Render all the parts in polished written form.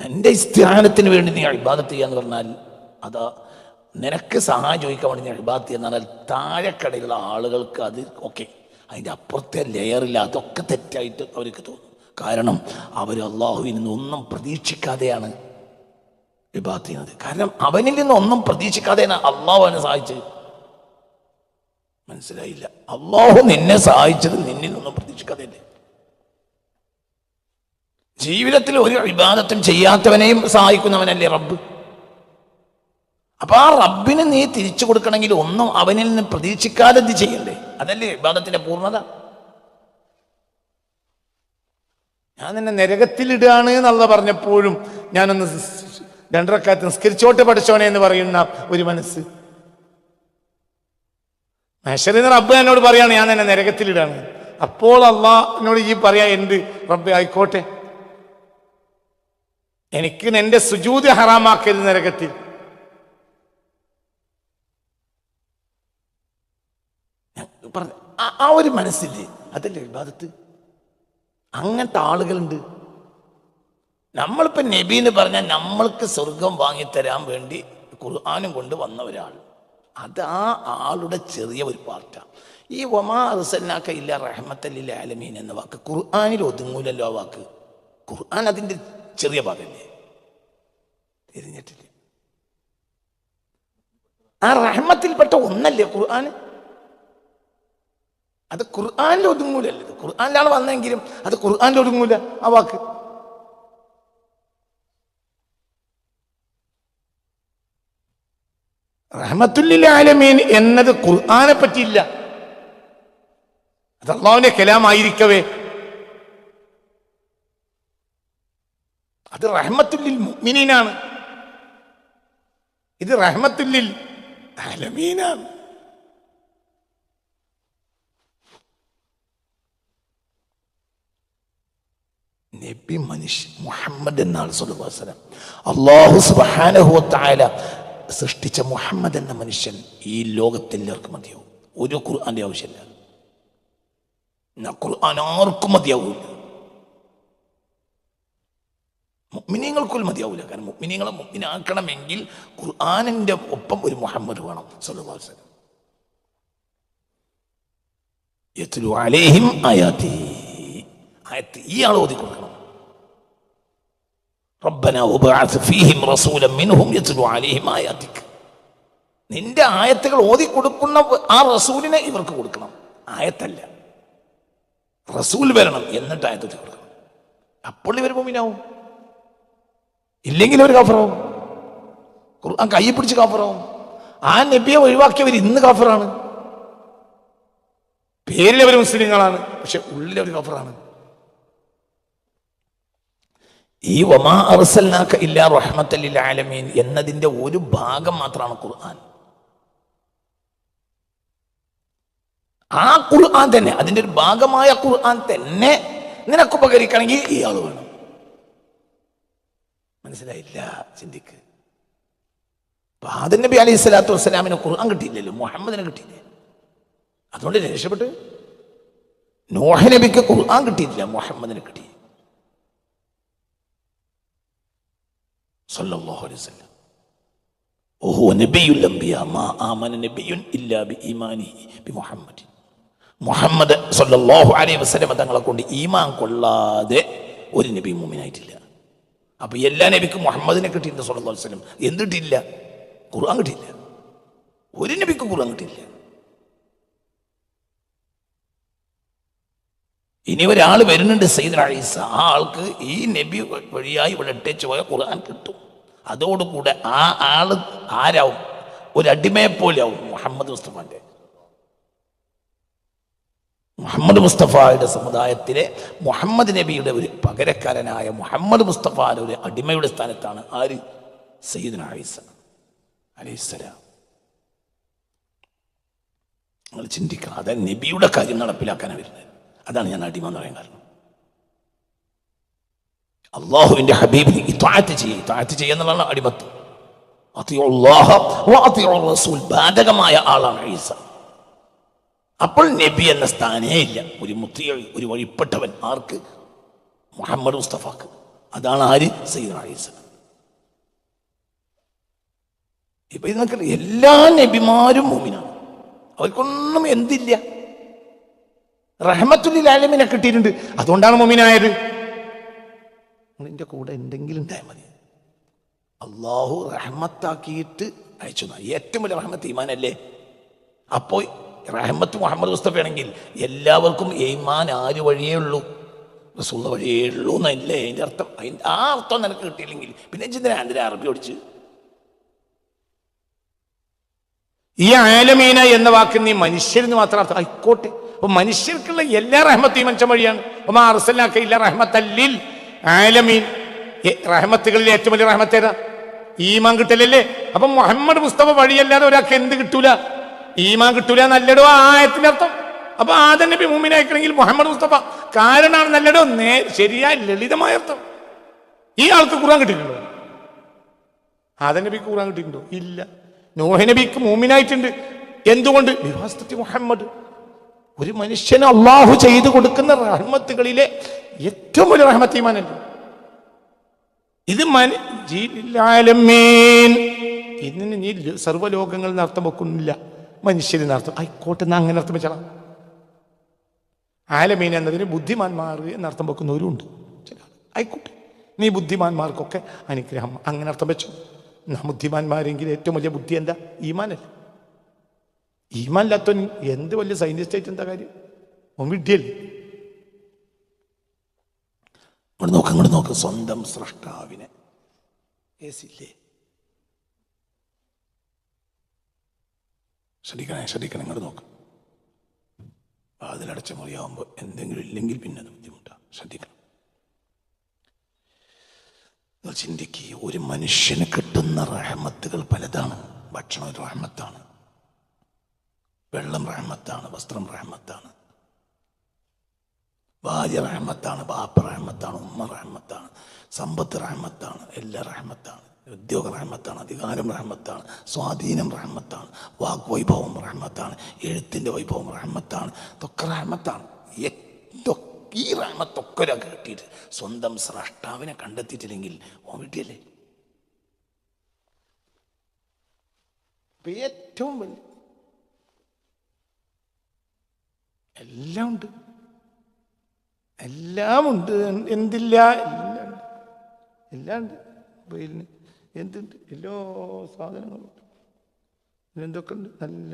എൻ്റെ ഇസ്തിഹാനത്തിന് വേണ്ടി നീ ഇബാദത്ത് ചെയ്യാന്ന് പറഞ്ഞാൽ അതാ നിനക്ക് സഹായം ചോദിക്കാൻ വേണ്ടി ഞാൻ ഇബാദത്ത് ചെയ്യാന്ന് പറഞ്ഞാൽ താഴെക്കടയിലുള്ള ആളുകൾക്ക് അത് ഓക്കെ, അതിൻ്റെ അപ്പുറത്തെ ലെയറില്ല, അതൊക്കെ തെറ്റായിട്ട് അവർക്ക് തോന്നും. കാരണം അവർ അള്ളാഹുവിൽ നിന്ന് ഒന്നും പ്രതീക്ഷിക്കാതെയാണ് ഇബാദത്ത് ചെയ്യുന്നത്. കാരണം അവനിൽ നിന്ന് ഒന്നും പ്രതീക്ഷിക്കാതെയാണ് അള്ളാഹു അവനെ സഹായിച്ചത്. മനസ്സിലായില്ല? അള്ളാഹു നിന്നെ സഹായിച്ചത് നിന്നിൽ നിന്നും പ്രതീക്ഷിക്കാതെയല്ലേ. ജീവിതത്തിൽ ഒരു ഇബാദത്തും ചെയ്യാത്തവനെയും സഹായിക്കുന്നവനല്ലേ റബ്ബ്. അപ്പൊ ആ റബ്ബിന് നീ തിരിച്ചു കൊടുക്കണമെങ്കിൽ ഒന്നും അവനിൽ നിന്ന് പ്രതീക്ഷിക്കാതെ ഇത് ചെയ്യണ്ടേ? അതല്ലേ ഇബാദത്തിന്റെ പൂർണ്ണത. ഞാൻ നിന്നെ നരകത്തിലിടുകയാണ് എന്നുള്ള പറഞ്ഞപ്പോഴും ഞാനൊന്ന് 2 റക്അത്ത് നിസ്കരിച്ചോട്ട് പഠിച്ചോനെ എന്ന് പറയുന്ന ഒരു മനസ്സ്. മഹ്ശറിൽ റബ്ബ് എന്നോട് പറയാണ് ഞാൻ നിന്നെ നരകത്തിലിടാണ്. അപ്പോൾ അള്ളാഹിനോട് ഈ പറയാ എന്ത് റബ്ബ് ആയിക്കോട്ടെ, എനിക്ക് നിന്റെ സുജൂദ് ഹറാമാക്കരുത് നരകത്തിൽ. ആ ഒരു മനസ്സില്ലേ, അതല്ലേ ഇബാദത്ത്. അങ്ങനത്തെ ആളുകളുണ്ട്. നമ്മളിപ്പോ നബി എന്ന് പറഞ്ഞാൽ നമ്മൾക്ക് സ്വർഗം വാങ്ങിത്തരാൻ വേണ്ടി ഖുർആനും കൊണ്ട് വന്ന ഒരാൾ, അത് ആ ആളുടെ ചെറിയ ഒരു പാർട്ടാണ്. ഈ വമാ അർസൽനാക ഇല്ലാ റഹ്മത്തൽ ലിൽ ആലമീൻ എന്ന വാക്ക് ഖുർആനിൽ ഒതുങ്ങൂലല്ലോ. ആ വാക്ക് ഖുർആൻ അതിൻ്റെ ചെറിയ ഭാഗമല്ലേ, തിരിഞ്ഞിട്ടില്ല. ആ റഹ്മത്തിൽപ്പെട്ട ഒന്നല്ലേ ഖുർആൻ. അത് ഖുർആനിൽ ഒതുങ്ങൂലല്ലോ. ഖുർആനിലാണ് വന്നെങ്കിലും അത് ഖുർആനിൽ ഒതുങ്ങൂല ആ വാക്ക്. റഹ്മത്തുൽ ലിൽ ആലമീൻ എന്നത് ഖുർആനെ പറ്റിയില്ല, അത് അല്ലാഹുവിന്റെ കലാമായിരിക്കവേ അത് റഹ്മത്തുൽ ലിൽ മുഅ്മിനീനാണ്, ഇത് റഹ്മത്തുൽ ലിൽ ആലമീനാണ്. നബി മനുഷ്യ മുഹമ്മദ് എന്നാണ് സ്വല്ലല്ലാഹു അലൈഹി വസല്ലം. അല്ലാഹു സുബ്ഹാനഹു വ തആല സൃഷ്ടിച്ച മുഹമ്മദ് എന്ന മനുഷ്യൻ ഈ ലോകത്തെല്ലാവർക്കും മതിയാവും. ഒരു ഖുർആന്റെ ആവശ്യമില്ല. ഖുർആൻ ആർക്കും മതിയാവൂല. മുഅ്മിനീങ്ങൾക്കും മതിയാവൂല. കാരണം മുഅ്മിനീങ്ങളെ മുഅ്മിനാക്കണമെങ്കിൽ ഖുർആനിന്റെ ഒപ്പം ഒരു മുഹമ്മദ് വേണം സ്വല്ലല്ലാഹു അലൈഹി വസല്ലം. യത്ലു അലൈഹിം ആയാതി, ആയത്ത് ഇയാൾ ഓതി കൊടുക്കണം. റബ്ബനാ വബഅസ് ഫീഹിം റസൂലൻ മിൻഹും യത്ലു അലൈഹിം ആയാതിക. നിന്റെ ആയത്തുകൾ ഓതി കൊടുക്കുന്ന ആ റസൂലിനെ ഇവർക്ക് കൊടുക്കണം. ആയത്തല്ല, റസൂൽ വരണം, എന്നിട്ട് ആയത്ത് ഓതി കൊടുക്കണം. അപ്പോൾ ഇവർ മുഅ്മിനാവും. ഇല്ലെങ്കിൽ അവർ കാഫിറാവും. ഖുർആൻ കൈ പിടിച്ച് കാഫിറാവും. ആ നബിയെ ഒഴിവാക്കിയവർ ഇന്ന് കാഫിറാണ്. പേരിൽ അവർ മുസ്ലിങ്ങളാണ്, പക്ഷെ ഉള്ളിൽ അവർ കാഫിറാണ്. ഈ വമാ അർസൽനാക ഇല്ലാ റഹ്മത്തൽ ലിൽ ആലമീൻ എന്നതിന്റെ ഒരു ഭാഗം മാത്രമാണ് ഖുർആൻ. ആ ഖുർആൻ തന്നെ, അതിന്റെ ഒരു ഭാഗമായ ഖുർആൻ തന്നെ നിനക്ക് ഉപകരിക്കണമെങ്കിൽ ഇയാൾ വേണം. മനസ്സിലായില്ല? ചിന്തിക്ക്. ആദം നബി അലൈഹി സ്വലാത്തു വസ്സലാമിന് ഖുർആൻ കിട്ടിയില്ലല്ലോ, മുഹമ്മദിനെ കിട്ടിയില്ലേ, അതുകൊണ്ട് രക്ഷപ്പെട്ട്. നൂഹ് നബിക്ക് ഖുർആൻ കിട്ടിയില്ല, മുഹമ്മദിനെ കിട്ടി സല്ലല്ലാഹു അലൈഹി വസല്ലം. വഹുവ നബിയുൽ അംബിയാ മാ ആമന നബിയുൻ ഇല്ലാ ബിഈമാനിഹി ബിമുഹമ്മദ്. മുഹമ്മദ് സല്ലല്ലാഹു അലൈഹി വസല്ലം തങ്ങളെ കൊണ്ട് ഈമാൻ കൊള്ളാതെ ഒരു നബി മുഅ്മിനായിട്ടില്ല. അപ്പൊ എല്ലാ നബിക്കും മുഹമ്മദിനെ കിട്ടിയിട്ടുണ്ട് സല്ലല്ലാഹു അലൈഹി വസല്ലം. എന്ത് കിട്ടിയില്ല? ഖുർആൻ കിട്ടിയില്ല. ഒരു നബിക്കും ഖുർആൻ കിട്ടിയില്ല. ഇനി ഒരാൾ വരുന്നുണ്ട് സയ്യിദുനാ ഈസ, ആ ആൾക്ക് ഈ നബി വഴിയായി ഇവിടെ ഇട്ടേച്ച് പോയ ഖുർആൻ കിട്ടും. അതോടുകൂടെ ആ ആള് ആരാവും? ഒരു അടിമയെ പോലെ ആവും. മുഹമ്മദ് മുസ്തഫയുടെ സമുദായത്തിലെ മുഹമ്മദ് നബിയുടെ ഒരു പകരക്കാരനായ മുഹമ്മദ് മുസ്തഫയുടെ ഒരു അടിമയുടെ സ്ഥാനത്താണ് ആര്? സയ്യിദുനാ ഈസ അലൈഹിസ്സലാം. നിങ്ങൾ ചിന്തിക്കണം. അതായത് നബിയുടെ കാര്യം നടപ്പിലാക്കാനാണ് വരുന്നത്. അതാണ് ഞാൻ അടിമ എന്ന് പറയാൻ കാരണം. അള്ളാഹുവിന്റെ ഹബീബിന് ഇത്വാഅത്ത് ചെയ്യുന്നതാണ് അടിമത്വം. അത്തിഉല്ലാഹ വ അത്തിഉർ റസൂൽ ബാധകമായ ആളാണ് ഈസ. അപ്പോൾ നബി എന്ന സ്ഥാനേ ഇല്ല. ഒരു മുത്തിയ, ഒരു വഴിപ്പെട്ടവൻ ആർക്ക്? മുഹമ്മദ് മുസ്തഫാക്ക്. അതാണ് ആര്? സയ്യിദുനാ ഈസ. ഇപ്പൊ ഇതൊക്കെ എല്ലാ നബിമാരും മുഅ്മിനാണ്, അവർക്കൊന്നും എന്തില്ല, റഹ്മത്തുൽ ആലമീനെ കിട്ടിയിട്ടുണ്ട്, അതുകൊണ്ടാണ് മുഅ്മിനായത്. നിന്റെ കൂടെ എന്തെങ്കിലും ഉണ്ടായാൽ മതി. അള്ളാഹു റഹ്മത്താക്കിയിട്ട് അയച്ചു. ഏറ്റവും വലിയ റഹ്മത്ത് ഈമാനല്ലേ? അപ്പോൾ റഹ്മത്ത് മുഹമ്മദ് മുസ്തഫ ആണെങ്കിൽ എല്ലാവർക്കും ഈമാൻ ആര് വഴിയേ ഉള്ളൂ? റസൂൽ വഴിയേ ഉള്ളൂ എന്നല്ലേ അതിൻ്റെ അർത്ഥം. ആ അർത്ഥം നിനക്ക് കിട്ടിയില്ലെങ്കിൽ പിന്നെ എന്തിനാ അറബി പഠിച്ച്? ഈ ആലമീന എന്ന വാക്ക് നീ മനുഷ്യരിന് മാത്രം അർത്ഥം ആയിക്കോട്ടെ. അപ്പൊ മനുഷ്യർക്കുള്ള എല്ലാ റഹ്മത്തും ഈ മനുഷ്യൻ വഴിയാണ്. ഇല്ല റഹ്മത്തല്ലിൽ ആലമീൻ. റഹ്മത്തുകളിൽ ഏറ്റവും വലിയ റഹ്മത്ത് ഏതാ? ഈമാൻ കിട്ടലല്ലേ? അപ്പൊ മുഹമ്മദ് മുസ്തഫ വഴിയല്ലാതെ ഒരാൾക്ക് എന്ത് കിട്ടൂല? ഈമാൻ കിട്ടൂല നല്ലടോ ആ ആയത്തിന്റെ അർത്ഥം. അപ്പൊ ആദം നബി മുഅ്മിനായിക്കണമെങ്കിൽ മുഹമ്മദ് മുസ്തഫ കാരണമാണ് നല്ലടോ. ശരിയായ ലളിതമായ അർത്ഥം. ഈ ആൾക്ക് ഖുർആൻ കിട്ടിയിട്ടുണ്ടോ? ആദം നബിക്ക് ഖുർആൻ കിട്ടിയിട്ടുണ്ടോ? ഇല്ല. നൂഹ് നബിക്ക് മുഅ്മിനായിട്ടുണ്ട്. എന്തുകൊണ്ട്? ബിവാസ്തത്തി മുഹമ്മദ്. ഒരു മനുഷ്യന് അള്ളാഹു ചെയ്തു കൊടുക്കുന്ന റഹ്മത്തുകളിലെ ഏറ്റവും വലിയ റഹ്മത്ത് ഈമാനല്ലേ? ഇത് ഇതിന് നീ സർവ്വലോകങ്ങളിൽ അർത്ഥം വെക്കുന്നില്ല, മനുഷ്യരിന് അർത്ഥം ആയിക്കോട്ടെ. അങ്ങനെ അർത്ഥം വെച്ചാൽ ആലമീൻ എന്നതിന് ബുദ്ധിമാന്മാർ എന്നർത്ഥം വെക്കുന്നവരും ഉണ്ട്. ആയിക്കോട്ടെ, നീ ബുദ്ധിമാന്മാർക്കൊക്കെ അനുഗ്രഹം അങ്ങനെ അർത്ഥം വെച്ചു. ബുദ്ധിമാന്മാരെങ്കിൽ ഏറ്റവും വലിയ ബുദ്ധി എന്താ? ഈമാനല്ലേ? ഈമാനില്ലാത്ത എന്ത് വലിയ സയന്റിസ്റ്റ് ആയിട്ട് എന്താ കാര്യം? വിഡ്ഢിയല്ലേ? അങ്ങോട്ട് നോക്ക്. സ്വന്തം സ്രഷ്ടാവിനെ ഏസില്ലേ? ശ്രദ്ധിക്കണം. ഇങ്ങോട്ട് നോക്ക്. അതിലടച്ച മുറിയാവുമ്പോൾ എന്തെങ്കിലും ഇല്ലെങ്കിൽ പിന്നെ അത് ബുദ്ധിമുട്ടാണ്. ശ്രദ്ധിക്കണം. ചിന്തിക്കുക. ഒരു മനുഷ്യന് കിട്ടുന്ന റഹ്മത്തുകൾ പലതാണ്. ഭക്ഷണം ഒരു റഹ്മത്താണ്, വെള്ളം റഹ്മത്താണ്, വസ്ത്രം റഹ്മത്താണ്, ഭാര്യ റഹ്മത്താണ്, ബാപ്പ റഹ്മത്താണ്, ഉമ്മ റഹ്മത്താണ്, സമ്പത്ത് റഹ്മത്താണ്, എല്ലാം റഹ്മത്താണ്, ഉദ്യോഗ റഹ്മത്താണ്, അധികാരം റഹ്മത്താണ്, സ്വാധീനം റഹ്മത്താണ്, വാഗ്വൈഭവം റഹ്മത്താണ്, എഴുത്തിൻ്റെ വൈഭവം റഹ്മത്താണ്. ഇതൊക്കെ റഹ്മത്താണ്. ഈ റഹ്മത്തൊക്കെ ഒരാൾക്ക് കിട്ടിയിട്ട് സ്വന്തം സ്രഷ്ടാവിനെ കണ്ടെത്തിയിട്ടില്ലെങ്കിൽ ഓൻ വിട്ടിയല്ലേ? ഏറ്റവും വലിയ എല്ലാം ഉണ്ട്. എന്തില്ല? എല്ലാം ഉണ്ട്. മൊബൈലിന് എന്തുണ്ട്? എല്ലാ സാധനങ്ങളും ഉണ്ട്. എന്തൊക്കെ ഉണ്ട്? നല്ല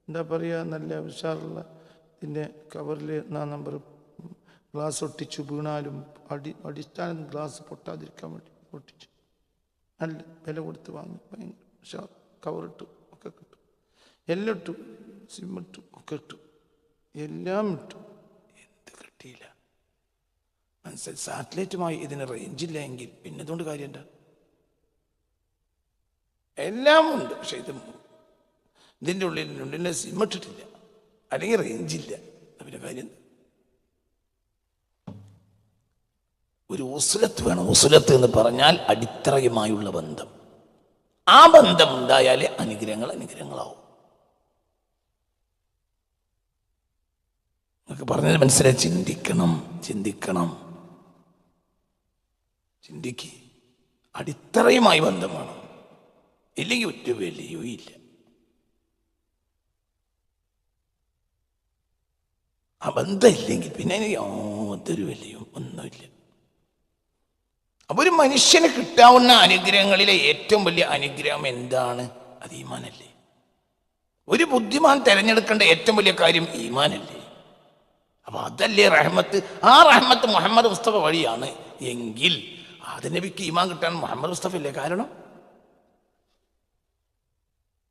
എന്താ പറയുക, നല്ല ഉഷാറുള്ള ഇതിൻ്റെ കവറിൽ 4 നമ്പർ ഗ്ലാസ് ഒട്ടിച്ചു. വീണാലും അടിസ്ഥാനം ഗ്ലാസ് പൊട്ടാതിരിക്കാൻ വേണ്ടി ഒട്ടിച്ചു. നല്ല വില കൊടുത്ത് വാങ്ങി. ഭയങ്കര ഉഷാർ. കവറിട്ടു ഒക്കെ കിട്ടും. എല്ലാം ഇട്ടു. സിമ്മിട്ടു ഒക്കെ ഇട്ടു. എല്ലാം ഇട്ടു. എന്ത് കിട്ടിയില്ല? മനസ്സിൽ സാറ്റലൈറ്റുമായി ഇതിന് റേഞ്ചില്ല എങ്കിൽ പിന്നെ ഇതുകൊണ്ട് കാര്യമുണ്ട്. എല്ലാം ഉണ്ട്. പക്ഷെ ഇതിൻ്റെ ഉള്ളിൽ സിമ്മിട്ടിട്ടില്ല, അല്ലെങ്കിൽ റേഞ്ചില്ല. പിന്നെ കാര്യം ഒരു ഉസുലത്ത് വേണം. ഉസുലത്ത് എന്ന് പറഞ്ഞാൽ അടിത്തറയുമായുള്ള ബന്ധം. ആ ബന്ധം ഉണ്ടായാലേ അനുഗ്രഹങ്ങളാവും. നിങ്ങൾക്ക് പറഞ്ഞത് മനസ്സിലായി? ചിന്തിക്കണം. അടിത്തറയുമായി ബന്ധം വേണം, ഇല്ലെങ്കിൽ ഒറ്റ വിലയും ഇല്ല. ആ ബന്ധം ഇല്ലെങ്കിൽ പിന്നെ യാതൊരു വിലയും ഒന്നുമില്ല. അപ്പൊ ഒരു മനുഷ്യന് കിട്ടാവുന്ന അനുഗ്രഹങ്ങളിലെ ഏറ്റവും വലിയ അനുഗ്രഹം എന്താണ്? അത് ഈമാനല്ലേ? ഒരു ബുദ്ധിമാൻ തിരഞ്ഞെടുക്കേണ്ട ഏറ്റവും വലിയ കാര്യം ഈമാനല്ലേ? അപ്പൊ അതല്ലേ റഹ്മത്ത്. ആ റഹ്മത്ത് മുഹമ്മദ് മുസ്തഫ വഴിയാണ് എങ്കിൽ ആദം നബിക്ക് ഈമാൻ കിട്ടാൻ മുഹമ്മദ് മുസ്തഫ അല്ലേ കാരണം?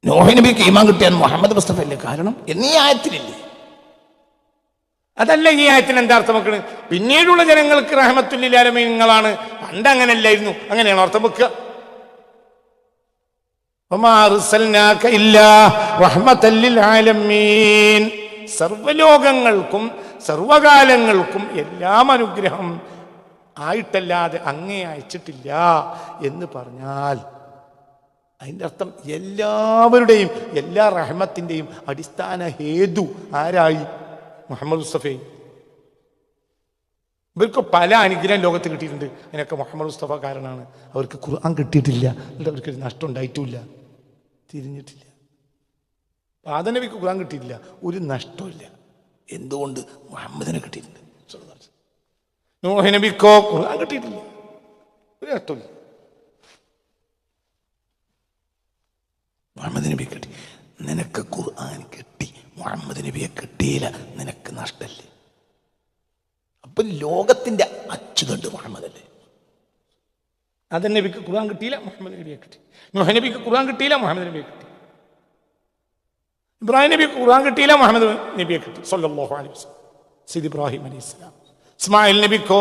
നോഹ് നബിക്ക് ഈമാൻ കിട്ടാൻ മുഹമ്മദ് മുസ്തഫ അല്ലേ കാരണം? എന്നീ ആയത്തിലില്ലേ? അതല്ല ഈ ആയത്തിന് എന്താ അർത്ഥം വെക്കണത്? പിന്നീടുള്ള ജനങ്ങൾക്ക് റഹ്മത്തുൽ ആലമീങ്ങളാണ്. പണ്ട് അങ്ങനെയല്ലായിരുന്നു. അങ്ങനെയാണ് അർത്ഥം വെക്കുക. സർവലോകങ്ങൾക്കും സർവകാലങ്ങൾക്കും എല്ലാം അനുഗ്രഹം ആയിട്ടല്ലാതെ അങ്ങേ അയച്ചിട്ടില്ല എന്ന് പറഞ്ഞാൽ അതിൻ്റെ അർത്ഥം എല്ലാവരുടെയും എല്ലാ റഹ്മത്തിൻ്റെയും അടിസ്ഥാന ഹേതു ആരായി? മുഹമ്മദ് മുസ്തഫ. ഇവർക്ക് പല അനുഗ്രഹം ലോകത്ത് കിട്ടിയിട്ടുണ്ട്. അതിനൊക്കെ മുഹമ്മദ് മുസ്തഫ കാരണമാണ്. അവർക്ക് ഖുർആൻ കിട്ടിയിട്ടില്ല, എന്നിട്ട് അവർക്കൊരു നഷ്ടം ഉണ്ടായിട്ടുമില്ല. തിരിഞ്ഞിട്ടില്ല. ആദം നബിക്ക് ഖുർആൻ കിട്ടിയിട്ടില്ല, ഒരു നഷ്ടമില്ല. എന്തുകൊണ്ട്? മുഹമ്മദിനെ കിട്ടിയിട്ടുണ്ട്. നൂഹ് നബിക്കോ ഖുർആൻ കിട്ടിയിട്ടില്ല, ഒരു നഷ്ടമില്ല. മുഹമ്മദ് നബി കിട്ടി. നിനക്ക് ഖുർആൻ കിട്ടി, മുഹമ്മദ് നബിയെ കിട്ടിയില്ല, നിനക്ക് നഷ്ടല്ലേ? അപ്പൊ ലോകത്തിന്റെ അച്ചുതണ്ട് മുഹമ്മദ് അല്ലേ? ആദം നബിക്ക് ഖുർആൻ കിട്ടിയില്ല, മുഹമ്മദ് നബിയെ കിട്ടി. നൂഹ് നബിക്ക് ഖുർആൻ കിട്ടിയില്ല, മുഹമ്മദ് നബിയെ കിട്ടി. ഇബ്രാഹിം നബിക്ക് ഖുർആൻ കിട്ടിയില്ല, മുഹമ്മദ് നബിയെ കിട്ടി സല്ലല്ലാഹു അലൈഹി വസല്ലം. സയ്യിദ് ഇബ്രാഹിം അലൈഹിസ്സലാം. ഇസ്മായിൽ നബിക്കോ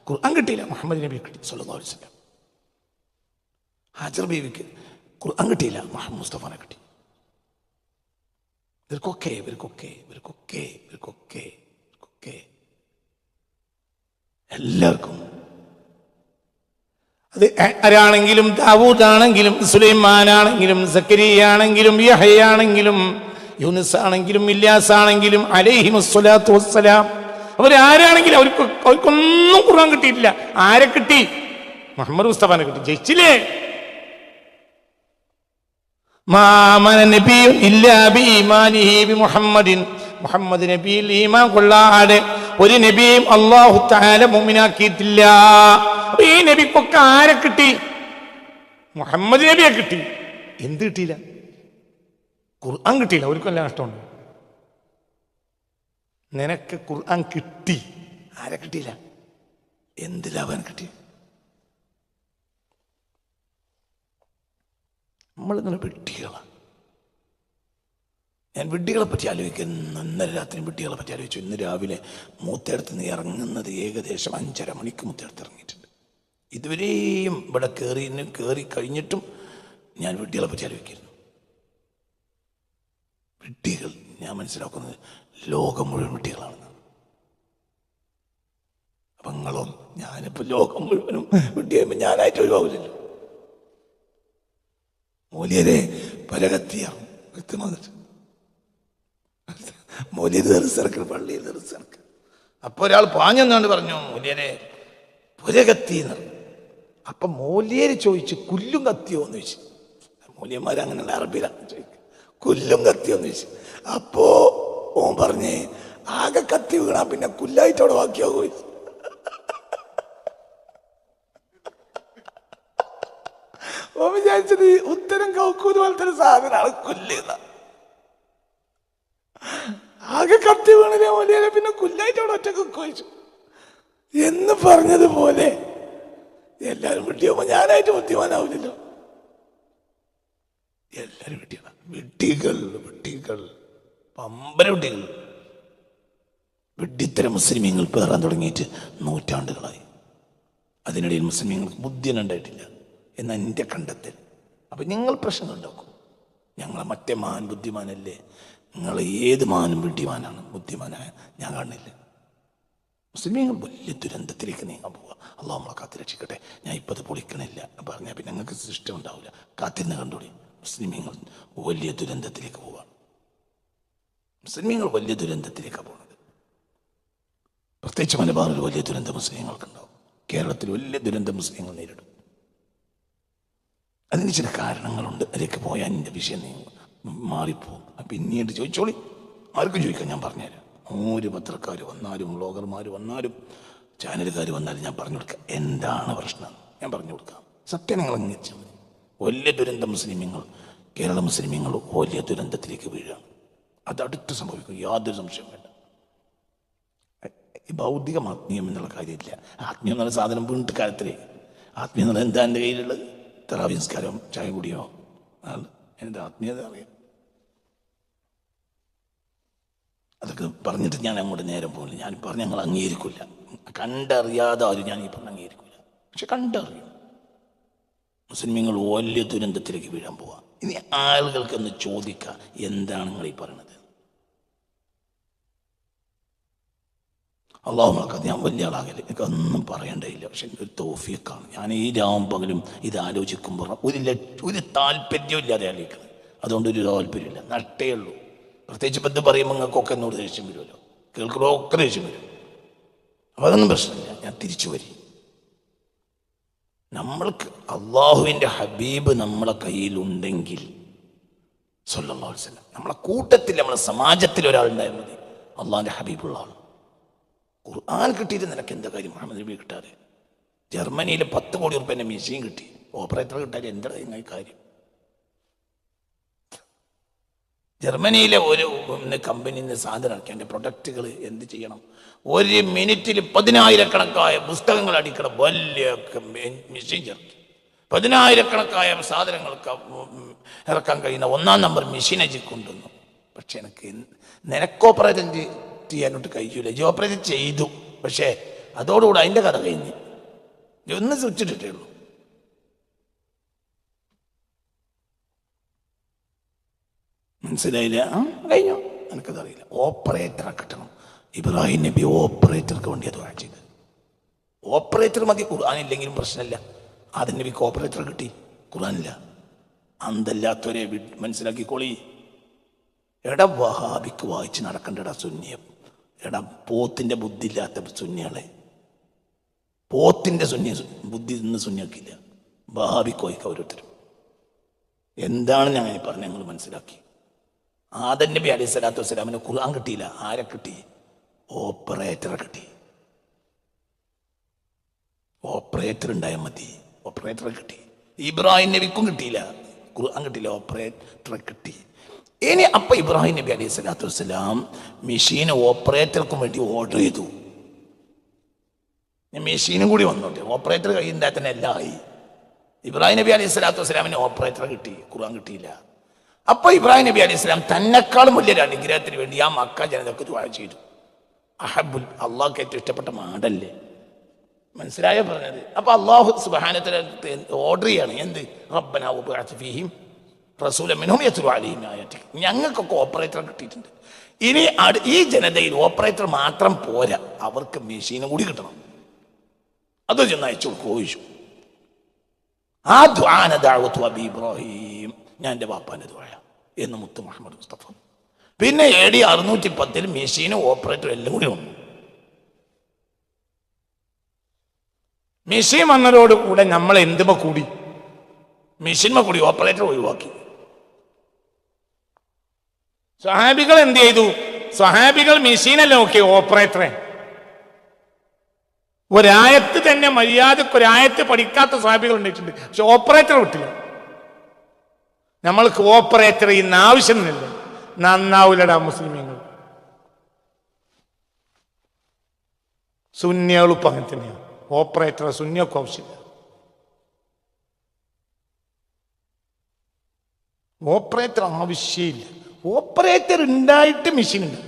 ഖുർആൻ കിട്ടിയില്ല, മുഹമ്മദ് നബിയെ കിട്ടി സല്ലല്ലാഹു അലൈഹി വസല്ലം. ഹാജർ ബീവിക്ക് ഖുർആൻ കിട്ടിയില്ല, മുഹമ്മദ് മുസ്തഫാനെ കിട്ടി. ഇവർക്കൊക്കെ എല്ലാവർക്കും. അത് ആരാണെങ്കിലും, ദാവൂദാണെങ്കിലും, സുലൈമാനാണെങ്കിലും, സക്കരിയാണെങ്കിലും, യഹ്യയാണെങ്കിലും, യൂനുസ് ആണെങ്കിലും, ഇല്യാസ് ആണെങ്കിലും അലൈഹിമുസ്സലാത്തു വസ്സലാം, അവരാരാണെങ്കിലും അവർക്കൊന്നും ഖുർആൻ കിട്ടിയിട്ടില്ല. ആരെ കിട്ടി? മുഹമ്മദ് മുസ്തഫാനെ കിട്ടി. ജയിച്ചില്ലേ? മുഹമ്മദ് നബിയിൽ ഈമാൻ കൊള്ളാതെ ഒരു നബിയും അല്ലാഹു തആല മുഅ്മിനാക്കിയിട്ടില്ല. അപ്പൊ ഈ നബിക്കൊക്കെ ആരെ കിട്ടി? മുഹമ്മദ് നബിയെ കിട്ടി. എന്ത് കിട്ടിയില്ല? ഖുർആൻ കിട്ടിയില്ല. അവർക്കെല്ലാം നഷ്ടമുണ്ട്. നിനക്ക് ഖുർആൻ കിട്ടി, ആരെ കിട്ടിയില്ല? എന്ത് ലാഭം കിട്ടി? നമ്മളിങ്ങനെ വിഡ്ഢികളാണ്. ഞാൻ വിഡ്ഢികളെ പറ്റി ആലോചിക്കുന്നു. ഇന്നലെ രാത്രി വിഡ്ഢികളെ പറ്റി ആലോചിച്ചു. ഇന്ന് രാവിലെ മൂത്തേടത്ത് നിന്ന് ഇറങ്ങുന്നത് ഏകദേശം 5:30 മണിക്ക് മൂത്തേടത്ത് ഇറങ്ങിയിട്ടുണ്ട്. ഇതുവരെയും ഇവിടെ കയറി കഴിഞ്ഞിട്ടും ഞാൻ വിഡ്ഢികളെ പറ്റി ആലോചിക്കുന്നു. വിഡ്ഢികൾ ഞാൻ മനസ്സിലാക്കുന്നത് ലോകം മുഴുവൻ വിഡ്ഢികളാണെന്ന്. അപ്പം നിങ്ങളോ ഞാനിപ്പോൾ ലോകം മുഴുവനും വിഡ്ഢിയാകുമ്പോൾ ഞാനായിട്ട് ഒഴിവാകില്ലല്ലോ. മൂല്യരെ പലകത്തിയാണ് വ്യക്തമാകുന്നത്. മൂല്യര് തെറിച്ചിറക്കൽ, പള്ളിയിൽ തെറിച്ചിറക്കൽ. അപ്പൊ ഒരാൾ പാഞ്ഞെന്നാണ്ട് പറഞ്ഞു, മൂല്യരെ പുരകത്തി എന്ന് പറഞ്ഞു. അപ്പൊ മൂല്യര് ചോദിച്ചു, കുല്ലും കത്തിയോ എന്ന് ചോദിച്ചു. മൂല്യന്മാർ അങ്ങനെയുള്ള അറബിയിലാണ് ചോദിക്കുക, കുല്ലും കത്തിയോ എന്ന് ചോദിച്ചു. അപ്പോ ഓൻ പറഞ്ഞേ, ആകെ കത്തി വീണാ പിന്നെ കുല്ലായിട്ട് അവിടെ ബാക്കിയോ ചോദിച്ചു. ഓ വിചാരിച്ചത് ഉത്തരം കൗക്കൂത് പോലത്തെ ഒരു സാധനമാണ് കുല്ലുന്ന. ആകെ കത്തി വീണില്ലേ മൂല്യരെ പിന്നെ കുല്ലായിട്ട് അവിടെ ഒറ്റ കുഴിച്ചു എന്ന് പറഞ്ഞതുപോലെ എല്ലാരും വിട്ടിയാകുമ്പോ ഞാനായിട്ട് ബുദ്ധിമാനാവില്ലല്ലോ. എല്ലാരും വിട്ടിയാണ്. വിട്ടികൾ പമ്പര വിട്ടികൾ. വിഡ്ഢിത്തരം മുസ്ലിമീങ്ങൾ പേറാൻ തുടങ്ങിയിട്ട് നൂറ്റാണ്ടുകളായി. അതിനിടയിൽ മുസ്ലിമീങ്ങൾക്ക് ബുദ്ധിയൊന്നും ഉണ്ടായിട്ടില്ല എന്ന എൻ്റെ കണ്ടെത്തൽ. അപ്പം നിങ്ങൾ പ്രശ്നങ്ങൾ ഉണ്ടാക്കും. ഞങ്ങളെ മറ്റേ മാൻ ബുദ്ധിമാനല്ലേ? നിങ്ങൾ ഏത് മാനും ബുദ്ധിമാനാണ്. ബുദ്ധിമാനായ ഞാൻ കാണുന്നില്ല. മുസ്ലിമീങ്ങൾ വലിയ ദുരന്തത്തിലേക്ക് നീങ്ങാൻ പോവുക. അള്ളാഹു നമ്മളെ കാത്ത് രക്ഷിക്കട്ടെ. ഞാൻ ഇപ്പം അത് പൊളിക്കണില്ല പറഞ്ഞാൽ പിന്നെ ഞങ്ങൾക്ക് സൃഷ്ടി ഉണ്ടാവില്ല. കാത്തിരുന്ന് കണ്ടോളി. മുസ്ലിമീങ്ങൾ വലിയ ദുരന്തത്തിലേക്ക് പോവാണ്. മുസ്ലിമീങ്ങൾ വലിയ ദുരന്തത്തിലേക്കാണ് പോകുന്നത്. പ്രത്യേകിച്ച് മലബാറിൽ വലിയ ദുരന്തം മുസ്ലിങ്ങൾക്കുണ്ടാവും. കേരളത്തിൽ വലിയ ദുരന്തം മുസ്ലിങ്ങൾ നേരിടും. അതിന് ചില കാരണങ്ങളുണ്ട്. അതിലേക്ക് പോയാൽ എൻ്റെ വിഷയം മാറിപ്പോവും. പിന്നീട് ചോദിച്ചോളി, ആർക്കും ചോദിക്കാം, ഞാൻ പറഞ്ഞുതരാം. ഒരു പത്രക്കാർ വന്നാലും വ്ളോഗർമാർ വന്നാലും ചാനലുകാർ വന്നാലും ഞാൻ പറഞ്ഞു കൊടുക്കാം എന്താണ് പ്രശ്നം. ഞാൻ പറഞ്ഞു കൊടുക്കാം. സത്യം നിങ്ങൾ അംഗീകരിച്ചാൽ മതി. വലിയ ദുരന്തം മുസ്ലിമീങ്ങൾ, കേരള മുസ്ലിമീങ്ങൾ വലിയ ദുരന്തത്തിലേക്ക് വീഴുകയാണ്. അതടുത്ത് സംഭവിക്കും, യാതൊരു സംശയം വേണ്ട. ഈ ഭൗതികം ആത്മീയം എന്നുള്ള കാര്യമില്ല. ആത്മീയം എന്നുള്ള സാധനം വീണ്ടും കാലത്തിലേക്ക്. ആത്മീയം എന്നുള്ള എന്താ എൻ്റെ കയ്യിലുള്ളത്? തറാവി നിസ്കാരം, ചായ കുടിയോ? എൻ്റെ ആത്മീയത അറിയാം. അതൊക്കെ പറഞ്ഞിട്ട് ഞാൻ അങ്ങോട്ട് നേരം പോകില്ല. ഞാൻ പറഞ്ഞ് ഞങ്ങൾ അംഗീകരിക്കില്ല. കണ്ടറിയാതെ ആരും ഞാൻ ഈ പറഞ്ഞ് അംഗീകരിക്കില്ല. പക്ഷെ കണ്ടറിയും. മുസ്ലിമീങ്ങൾ വലിയ ദുരന്തത്തിലേക്ക് വീഴാൻ പോവാ. ഇനി ആളുകൾക്കൊന്ന് ചോദിക്കുക, എന്താണ് നിങ്ങൾ ഈ പറയണത്? അള്ളാഹു നോക്കാതെ ഞാൻ വലിയ ആളാകല്ലേ, എനിക്കൊന്നും പറയേണ്ടതില്ല. പക്ഷെ ഒരു തൗഫീഖാണ്. ഞാൻ ഈ രാവും പകലും ഇത് ആലോചിക്കുമ്പോൾ ഒരു താല്പര്യം ഇല്ലാതെ ആലോചിക്കുന്നത്. അതുകൊണ്ട് ഒരു താല്പര്യമില്ല, നട്ടേ ഉള്ളൂ. പ്രത്യേകിച്ച് ഇപ്പം ഇത് പറയുമ്പോൾ നിങ്ങൾക്കൊക്കെ എന്നോട് ദേഷ്യം വരുമല്ലോ, കേൾക്കുമ്പോഴൊക്കെ ദേഷ്യം വരും. അപ്പം അതൊന്നും പ്രശ്നമില്ല. ഞാൻ തിരിച്ചു വരും. നമ്മൾക്ക് അള്ളാഹുവിൻ്റെ ഹബീബ് നമ്മളെ കയ്യിലുണ്ടെങ്കിൽ സല്ലല്ലാഹു അലൈഹി വസല്ലം, നമ്മളെ കൂട്ടത്തിൽ നമ്മളെ സമാജത്തിൽ ഒരാളുണ്ടായാൽ മതി അള്ളാഹിൻ്റെ ഹബീബുള്ള ആൾ. ഖുർആൻ കിട്ടിയിട്ട് നിനക്ക് എന്താ കാര്യം മുഹമ്മദ് നബി കിട്ടാതെ? ജർമ്മനിയിൽ 10 കോടി റുപ്യൻ്റെ മെഷീൻ കിട്ടി, ഓപ്പറേറ്റർ കിട്ടാതെ എന്താ ഇങ്ങനെ കാര്യം? ജർമ്മനിയിലെ ഒരു കമ്പനിയിൽ നിന്ന് സാധനം ഇറക്കി എൻ്റെ പ്രൊഡക്റ്റുകൾ എന്ത് ചെയ്യണം? 1 മിനിറ്റിൽ 10,000-കണക്കായ പുസ്തകങ്ങൾ അടിക്കണം, വലിയ മെഷീൻ ചേർക്കി 10,000-കണക്കായ സാധനങ്ങൾക്ക് ഇറക്കാൻ കഴിയുന്ന 1-ാം നമ്പർ മെഷീനെ കൊണ്ടുവന്നു. പക്ഷെ നിനക്ക് ഓപ്പറേറ്റ് ചെയ്യാനോട്ട് കഴിയൂല. ജി ഓപ്പറേറ്റ് ചെയ്തു, പക്ഷേ അതോടുകൂടെ അതിൻ്റെ കഥ കഴിഞ്ഞ്. ഒന്ന് സ്വിച്ച് ഇട്ടിട്ടേ ഉള്ളൂ. മനസ്സിലായില്ല? കഴിഞ്ഞു. എനിക്കതറിയില്ല. ഓപ്പറേറ്ററെ കിട്ടണം. ഇബ്രാഹിം നബി ഓപ്പറേറ്റർക്ക് വേണ്ടി അത് ചെയ്ത്. ഓപ്പറേറ്റർ മതി, ഖുർആനില്ലെങ്കിലും പ്രശ്നമില്ല. ആദ്യം നബിക്ക് ഓപ്പറേറ്റർ കിട്ടി, ഖുർആനില്ല. അന്തല്ലാത്തവരെ മനസ്സിലാക്കിക്കോളി. വഹാബിക്ക് വായിച്ച് നടക്കണ്ടടാ സുന്നിയം. പോത്തിൻ്റെ ബുദ്ധി ഇല്ലാത്ത സുന്നികളെ, പോത്തിൻ്റെ ബുദ്ധി നിന്ന് സുന്നിയാക്കില്ല. വഹാബിക്ക് വായിക്കുക ഓരോരുത്തരും. എന്താണ് ഞാൻ പറഞ്ഞത്? ഞങ്ങൾ മനസ്സിലാക്കി. ആദം നബി അലൈഹി സ്വലാത്തു വസ്സലാമിന് ഖുർആൻ കിട്ടിയില്ല. ആരെ കിട്ടി? ഓപ്പറേറ്ററെ കിട്ടി. ഓപ്പറേറ്റർ ഉണ്ടായാൽ മതി, ഓപ്പറേറ്ററെ കിട്ടി. ഇബ്രാഹിം നബിക്കും കിട്ടിയില്ല, ഖുർആൻ കിട്ടിയില്ല, ഓപ്പറേറ്ററെ കിട്ടി. ഇനി അപ്പം ഇബ്രാഹിം നബി അലൈഹി സ്വലാത്തു വസ്സലാം മെഷീൻ ഓപ്പറേറ്റർക്കും വേണ്ടി ഓർഡർ ചെയ്തു. മെഷീനും കൂടി വന്നോട്ടെ, ഓപ്പറേറ്റർ കഴിയുമ്പോൾ തന്നെ എല്ലാം ആയി. ഇബ്രാഹിം നബി അലൈഹി സ്വലാത്തു വസ്സലാമിന് ഓപ്പറേറ്ററെ കിട്ടി, ഖുർആൻ കിട്ടിയില്ല. അപ്പോൾ ഇബ്രാഹിം നബി അലൈഹി സ്വലാം തന്നെക്കാളും വലിയൊരു അനുഗ്രഹത്തിന് വേണ്ടി ആ മക്ക ജനതക്ക് ദുആ ചെയ്തു. അഹബുൽ, അള്ളാഹ്ക്ക് ഏറ്റവും ഇഷ്ടപ്പെട്ട മാടല്ലേ? മനസ്സിലായോ പറഞ്ഞത്? അപ്പോൾ അള്ളാഹു സുബ്ഹാനഹു വ തആല ഓർഡർ ചെയ്യാണ്. എന്ത്? റബ്ബനാ വബഅസ് ഫീഹിം റസൂലൻ മിൻഹും യത്ലു അലൈഹിം ആയാതിക. ഞങ്ങൾക്കൊക്കെ ഓപ്പറേറ്റർ കിട്ടിയിട്ടുണ്ട്. ഇനി ഈ ജനതയിൽ ഓപ്പറേറ്റർ മാത്രം പോരാ, അവർക്ക് മെഷീനും കൂടി കിട്ടണം. അത് ചെന്ന് അയച്ചു കൊടുക്കുകയോ. ആ ദുആന ദഅവത്തു അബി ഇബ്രാഹിം, ഞാൻ എൻ്റെ വാപ്പാൻ്റെ ദുആ എന്ന് മുത്ത് മുഹമ്മദ് മുസ്തഫ. പിന്നെ AD 610 മെഷീനും ഓപ്പറേറ്ററും എല്ലാം കൂടി വന്നു. മെഷീൻ വന്നതോടുകൂടെ നമ്മൾ എന്തുമ കൂടി? മെഷീൻമ കൂടി, ഓപ്പറേറ്റർ ഒഴിവാക്കി. സ്വഹാബികൾ എന്ത് ചെയ്തു? സ്വഹാബികൾ മെഷീനല്ല നോക്കി, ഓപ്പറേറ്ററെ. ഒരായത്ത് തന്നെ മര്യാദക്ക് ഒരായത്ത് പഠിക്കാത്ത സ്വഹാബികൾ ഉണ്ടായിട്ടുണ്ട്, പക്ഷെ ഓപ്പറേറ്റർ വിട്ടില്ല. നമ്മൾക്ക് ഓപ്പറേറ്റർ ഇന്ന് ആവശ്യമില്ല, നന്നാവൂലടാ മുസ്ലിമീങ്ങൾ. സുന്നികളും അങ്ങനെ തന്നെയാണ്. ഓപ്പറേറ്റർ സുന്നിയൊക്കെ ആവശ്യമില്ല. ഓപ്പറേറ്റർ ആവശ്യമില്ല. ഓപ്പറേറ്റർ ഉണ്ടായിട്ട് മെഷീൻ ഉണ്ട്.